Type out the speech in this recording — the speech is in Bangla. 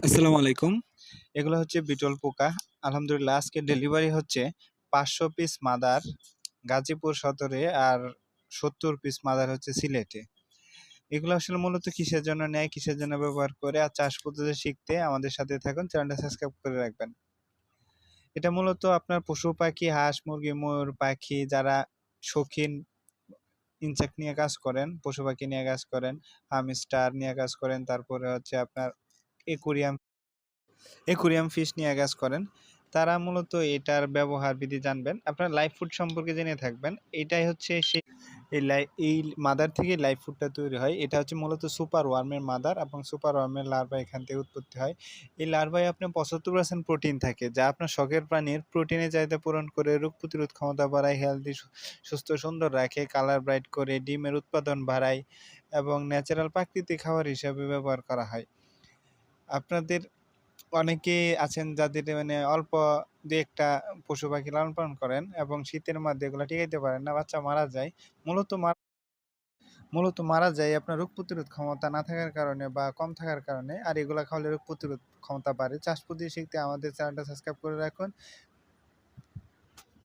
আসসালামু আলাইকুম। এগুলো হচ্ছে বিটল পোকা। আলহামদুলিল্লাহ আজকে ডেলিভারি হচ্ছে ৫০০ পিস মাদার গাজীপুর সদরে আর ৭০ পিস মাদার হচ্ছে সিলেটে। এগুলো আসলে মূলত কিসের জন্য নেয়, কিসের জন্য ব্যবহার করে আর চাষ পদ্ধতি শিখতে আমাদের সাথে থাকুন, চ্যানেলটা সাবস্ক্রাইব করে রাখবেন। এটা মূলত আপনার পশু পাখি, হাঁস, মুরগি, ময়ূর পাখি যারা শৌখিন ইনসেক্ট নিয়ে কাজ করেন, পশু পাখি নিয়ে কাজ করেন, হামস্টার নিয়ে কাজ করেন, তারপরে হচ্ছে আপনার একুরিয়াম একুরিয়াম ফিশ নিয়ে কাজ করেন, তারা মূলত এটার ব্যবহার বিধি জানবেন। আপনার লাইভ ফুড সম্পর্কে জেনে থাকবেন। এটাই হচ্ছে সেই এই মাদার থেকে লাইভ ফুডটা তৈরি হয়। এটা হচ্ছে মূলত সুপার ওয়ার্মের মাদার এবং সুপার ওয়ার্মের লার্ভা এখান থেকে উৎপত্তি হয়। এই লার্ভায় আপনার 75% প্রোটিন থাকে, যা আপনার শখের প্রাণীর প্রোটিনের চাহিদা পূরণ করে, রোগ প্রতিরোধ ক্ষমতা বাড়ায়, হেলদি সুস্থ সুন্দর রাখে, কালার ব্রাইট করে, ডিমের উৎপাদন বাড়ায় এবং ন্যাচারাল প্রাকৃতিক খাবার হিসাবে ব্যবহার করা হয়। আপনাদের অনেকে আছেন যাদের মানে অল্প ২-১ টা পশু পাখি লালন পালন করেন এবং শীতের মধ্যে এগুলা টিকাইতে পারেন না, বাচ্চা মারা যায়। মূলত মারা যায় আপনার রোগ প্রতিরোধ ক্ষমতা না থাকার কারণে বা কম থাকার কারণে। আর এগুলা খাওয়ালে রোগ প্রতিরোধ ক্ষমতা বাড়ে। চাষ পদ্ধতি শিখতে আমাদের চ্যানেলটা সাবস্ক্রাইব করে রাখুন।